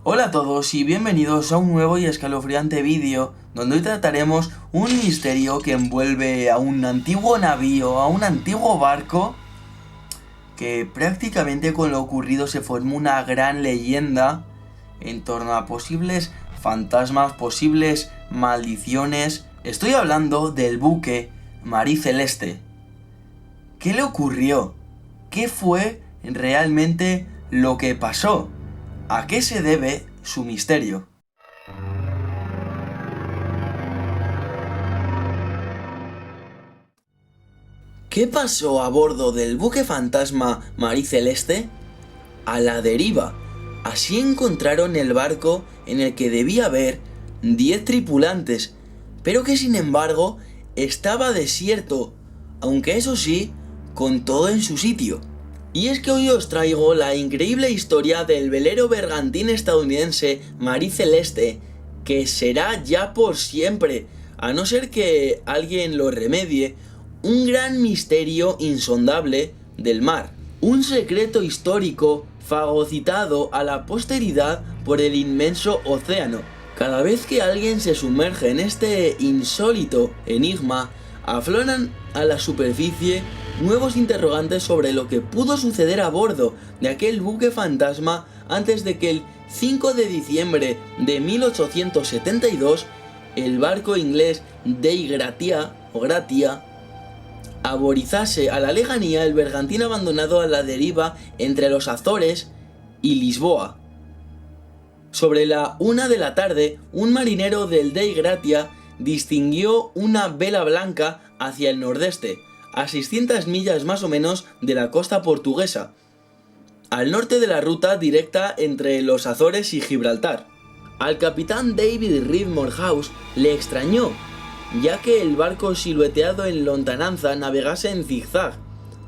Hola a todos y bienvenidos a un nuevo y escalofriante vídeo donde hoy trataremos un misterio que envuelve a un antiguo navío, a un antiguo barco, que prácticamente con lo ocurrido se formó una gran leyenda en torno a posibles fantasmas, posibles maldiciones. Estoy hablando del buque Marie Celeste. ¿Qué le ocurrió? ¿Qué fue realmente lo que pasó? ¿A qué se debe su misterio? ¿Qué pasó a bordo del buque fantasma Marie Celeste? A la deriva. Así encontraron el barco en el que debía haber 10 tripulantes, pero que sin embargo estaba desierto, aunque eso sí, con todo en su sitio. Y es que hoy os traigo la increíble historia del velero bergantín estadounidense Marie Celeste, que será ya por siempre, a no ser que alguien lo remedie, un gran misterio insondable del mar. Un secreto histórico fagocitado a la posteridad por el inmenso océano. Cada vez que alguien se sumerge en este insólito enigma, afloran a la superficie nuevos interrogantes sobre lo que pudo suceder a bordo de aquel buque fantasma antes de que el 5 de diciembre de 1872 el barco inglés Dei Gratia aborizase a la lejanía el bergantín abandonado a la deriva entre los Azores y Lisboa. Sobre la 1 de la tarde, un marinero del Dei Gratia distinguió una vela blanca hacia el nordeste, a 600 millas más o menos de la costa portuguesa, al norte de la ruta directa entre los Azores y Gibraltar. Al capitán David Reed Morehouse le extrañó, ya que el barco silueteado en lontananza navegase en zigzag.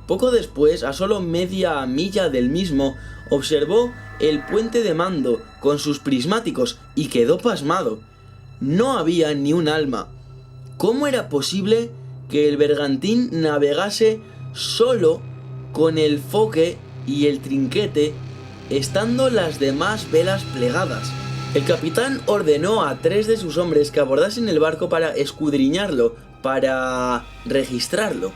Poco después, a solo media milla del mismo, observó el puente de mando con sus prismáticos y quedó pasmado. No había ni un alma. ¿Cómo era posible que el bergantín navegase solo con el foque y el trinquete, estando las demás velas plegadas? El capitán ordenó a 3 de sus hombres que abordasen el barco para escudriñarlo, para registrarlo.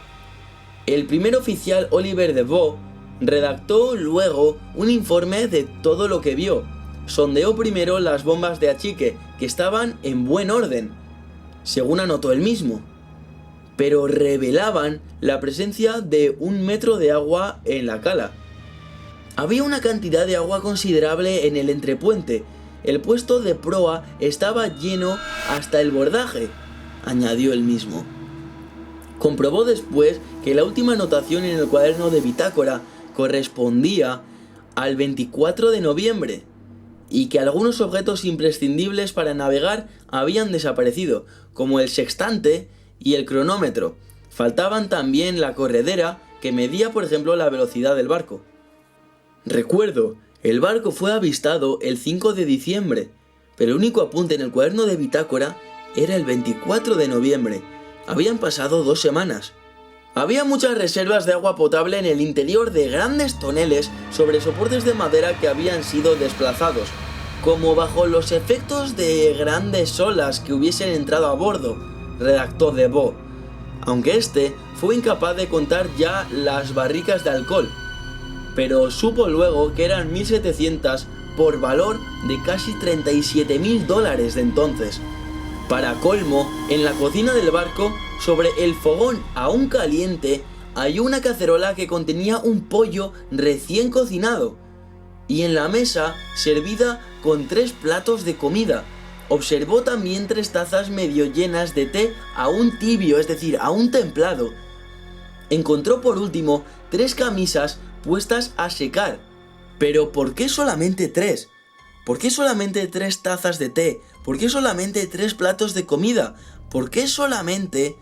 El primer oficial, Oliver Deveau, redactó luego un informe de todo lo que vio. Sondeó primero las bombas de achique, que estaban en buen orden, según anotó él mismo, pero revelaban la presencia de 1 metro de agua en la cala. Había una cantidad de agua considerable en el entrepuente. El puesto de proa estaba lleno hasta el bordaje, añadió él mismo. Comprobó después que la última anotación en el cuaderno de bitácora correspondía al 24 de noviembre y que algunos objetos imprescindibles para navegar habían desaparecido, como el sextante y el cronómetro. Faltaban también la corredera, que medía, por ejemplo, la velocidad del barco. Recuerdo, el barco fue avistado el 5 de diciembre, pero el único apunte en el cuaderno de bitácora era el 24 de noviembre. Habían pasado 2 semanas. Había muchas reservas de agua potable en el interior de grandes toneles sobre soportes de madera que habían sido desplazados, como bajo los efectos de grandes olas que hubiesen entrado a bordo, redactó Deveau, aunque este fue incapaz de contar ya las barricas de alcohol, pero supo luego que eran 1.700 por valor de casi $37.000 de entonces. Para colmo, en la cocina del barco, sobre el fogón aún caliente, halló una cacerola que contenía un pollo recién cocinado, y en la mesa servida con 3 platos de comida. Observó también 3 tazas medio llenas de té aún tibio, es decir, aún templado. Encontró por último 3 camisas puestas a secar. Pero ¿por qué solamente 3? ¿Por qué solamente 3 tazas de té? ¿Por qué solamente 3 platos de comida? ¿Por qué solamente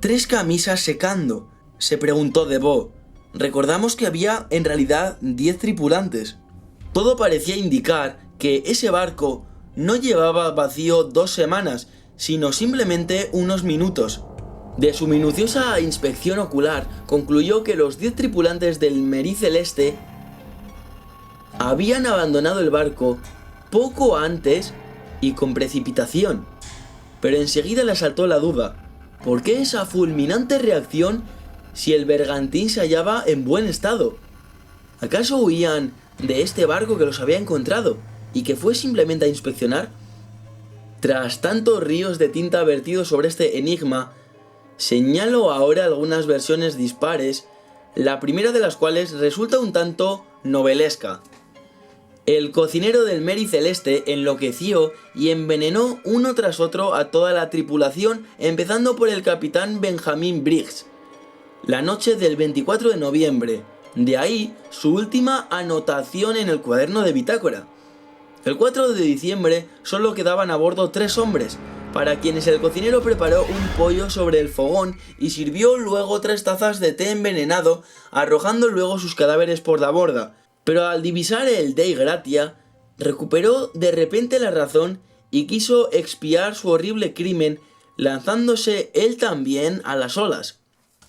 3 camisas secando?, se preguntó Deveau. Recordamos que había en realidad 10 tripulantes. Todo parecía indicar que ese barco no llevaba vacío 2 semanas, sino simplemente unos minutos. De su minuciosa inspección ocular, concluyó que los 10 tripulantes del Marie Celeste habían abandonado el barco poco antes y con precipitación. Pero enseguida le asaltó la duda. ¿Por qué esa fulminante reacción si el bergantín se hallaba en buen estado? ¿Acaso huían de este barco que los había encontrado y que fue simplemente a inspeccionar? Tras tantos ríos de tinta vertidos sobre este enigma, señalo ahora algunas versiones dispares, la primera de las cuales resulta un tanto novelesca. El cocinero del Mary Celeste enloqueció y envenenó uno tras otro a toda la tripulación, empezando por el capitán Benjamin Briggs, la noche del 24 de noviembre. De ahí su última anotación en el cuaderno de bitácora. El 4 de diciembre solo quedaban a bordo 3 hombres, para quienes el cocinero preparó un pollo sobre el fogón y sirvió luego 3 tazas de té envenenado, arrojando luego sus cadáveres por la borda. Pero al divisar el Dei Gratia, recuperó de repente la razón y quiso expiar su horrible crimen, lanzándose él también a las olas.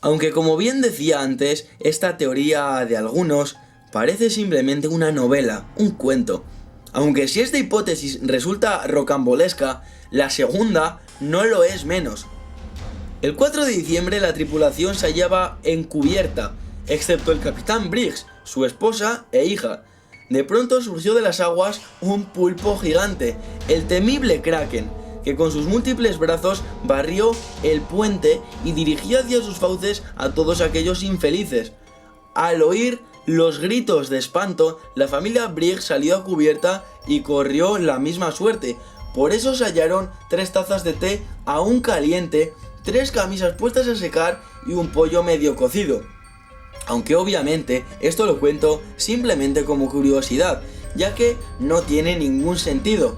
Aunque, como bien decía antes, esta teoría de algunos parece simplemente una novela, un cuento. Aunque si esta hipótesis resulta rocambolesca, la segunda no lo es menos. El 4 de diciembre la tripulación se hallaba encubierta, excepto el capitán Briggs, su esposa e hija. De pronto surgió de las aguas un pulpo gigante, el temible Kraken, que con sus múltiples brazos barrió el puente y dirigió hacia sus fauces a todos aquellos infelices. Al oír los gritos de espanto, la familia Briggs salió a cubierta y corrió la misma suerte. Por eso se hallaron 3 tazas de té aún caliente, 3 camisas puestas a secar y un pollo medio cocido. Aunque obviamente esto lo cuento simplemente como curiosidad, ya que no tiene ningún sentido.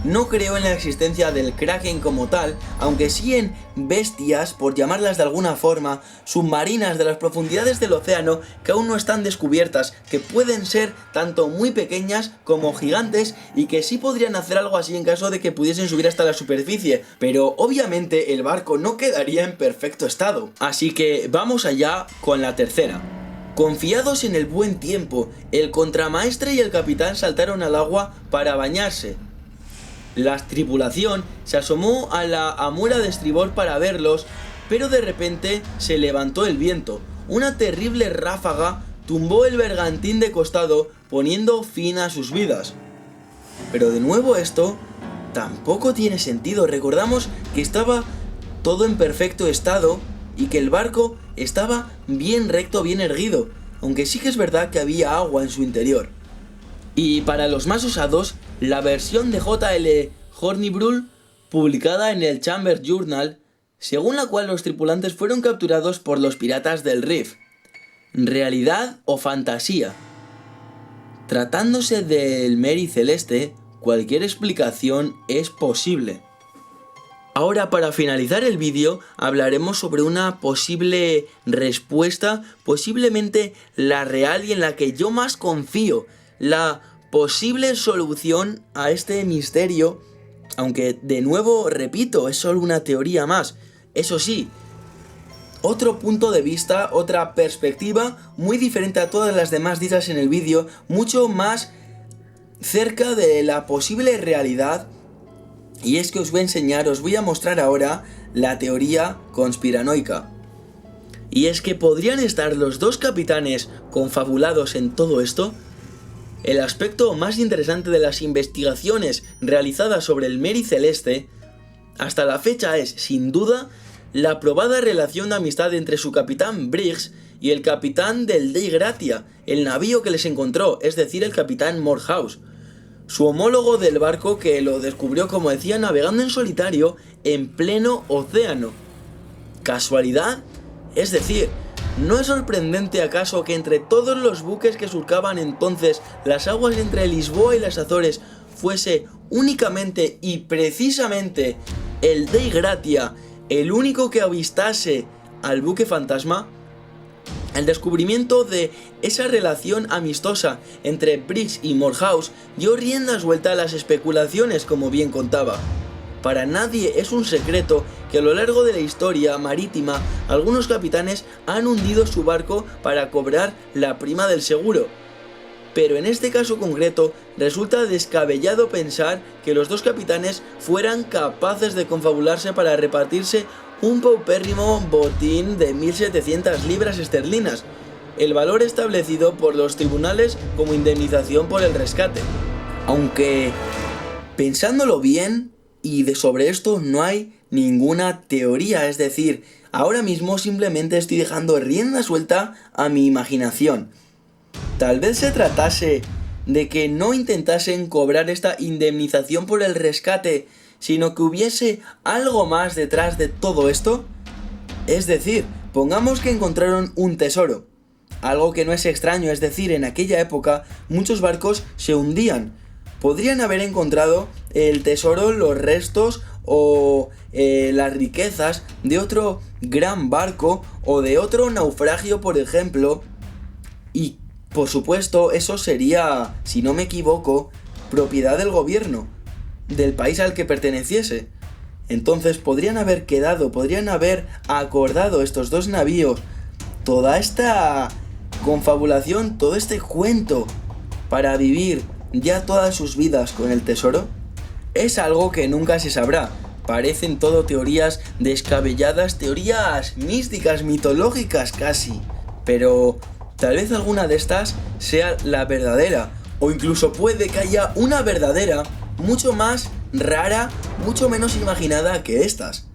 No creo en la existencia del Kraken como tal, aunque sí en bestias, por llamarlas de alguna forma, submarinas de las profundidades del océano que aún no están descubiertas, que pueden ser tanto muy pequeñas como gigantes y que sí podrían hacer algo así en caso de que pudiesen subir hasta la superficie, pero obviamente el barco no quedaría en perfecto estado. Así que vamos allá con la tercera. Confiados en el buen tiempo, el contramaestre y el capitán saltaron al agua para bañarse. La tripulación se asomó a la amura de estribor para verlos, pero de repente se levantó el viento. Una terrible ráfaga tumbó el bergantín de costado, poniendo fin a sus vidas. Pero de nuevo esto tampoco tiene sentido. Recordamos que estaba todo en perfecto estado y que el barco estaba bien recto, bien erguido, aunque sí que es verdad que había agua en su interior. Y para los más osados, la versión de J.L. Hornibrook, publicada en el Chamber Journal, según la cual los tripulantes fueron capturados por los piratas del Reef. ¿Realidad o fantasía? Tratándose del Mary Celeste, cualquier explicación es posible. Ahora, para finalizar el vídeo, hablaremos sobre una posible respuesta, posiblemente la real y en la que yo más confío, la posible solución a este misterio, aunque de nuevo repito, es solo una teoría más. Eso sí, otro punto de vista, otra perspectiva muy diferente a todas las demás dichas en el vídeo, mucho más cerca de la posible realidad. Y es que os voy a mostrar ahora la teoría conspiranoica. Y es que podrían estar los dos capitanes confabulados en todo esto. El aspecto más interesante de las investigaciones realizadas sobre el Mary Celeste hasta la fecha es, sin duda, la probada relación de amistad entre su capitán Briggs y el capitán del Dei Gratia, el navío que les encontró, es decir, el capitán Morehouse, su homólogo del barco que lo descubrió, como decía, navegando en solitario en pleno océano. ¿Casualidad? Es decir, ¿no es sorprendente acaso que entre todos los buques que surcaban entonces las aguas entre Lisboa y las Azores fuese únicamente y precisamente el Dei Gratia el único que avistase al buque fantasma? El descubrimiento de esa relación amistosa entre Briggs y Morehouse dio rienda suelta a las especulaciones, como bien contaba. Para nadie es un secreto que a lo largo de la historia marítima algunos capitanes han hundido su barco para cobrar la prima del seguro. pero en este caso concreto resulta descabellado pensar que los dos capitanes fueran capaces de confabularse para repartirse un paupérrimo botín de 1.700 libras esterlinas, el valor establecido por los tribunales como indemnización por el rescate. Aunque, pensándolo bien, sobre esto no hay ninguna teoría, es decir, ahora mismo simplemente estoy dejando rienda suelta a mi imaginación. Tal vez se tratase de que no intentasen cobrar esta indemnización por el rescate, sino que hubiese algo más detrás de todo esto. Es decir, pongamos que encontraron un tesoro, algo que no es extraño, es decir, en aquella época muchos barcos se hundían. Podrían haber encontrado el tesoro, los restos o las riquezas de otro gran barco o de otro naufragio, por ejemplo, y por supuesto eso sería, si no me equivoco, propiedad del gobierno, del país al que perteneciese. Entonces podrían haber acordado estos dos navíos toda esta confabulación, todo este cuento para vivir ya todas sus vidas con el tesoro. Es algo que nunca se sabrá. Parecen todo teorías descabelladas, teorías místicas, mitológicas casi. Pero tal vez alguna de estas sea la verdadera, o incluso puede que haya una verdadera mucho más rara, mucho menos imaginada que estas.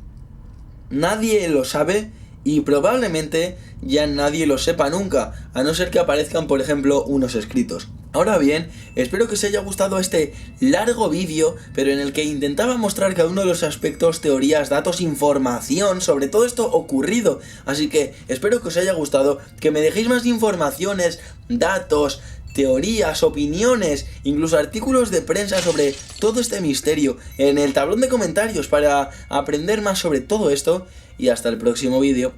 Nadie lo sabe y probablemente ya nadie lo sepa nunca, a no ser que aparezcan, por ejemplo, unos escritos. Ahora bien, espero que os haya gustado este largo vídeo, pero en el que intentaba mostrar cada uno de los aspectos, teorías, datos, información sobre todo esto ocurrido. Así que espero que os haya gustado, que me dejéis más informaciones, datos, teorías, opiniones, incluso artículos de prensa sobre todo este misterio en el tablón de comentarios para aprender más sobre todo esto. Y hasta el próximo vídeo.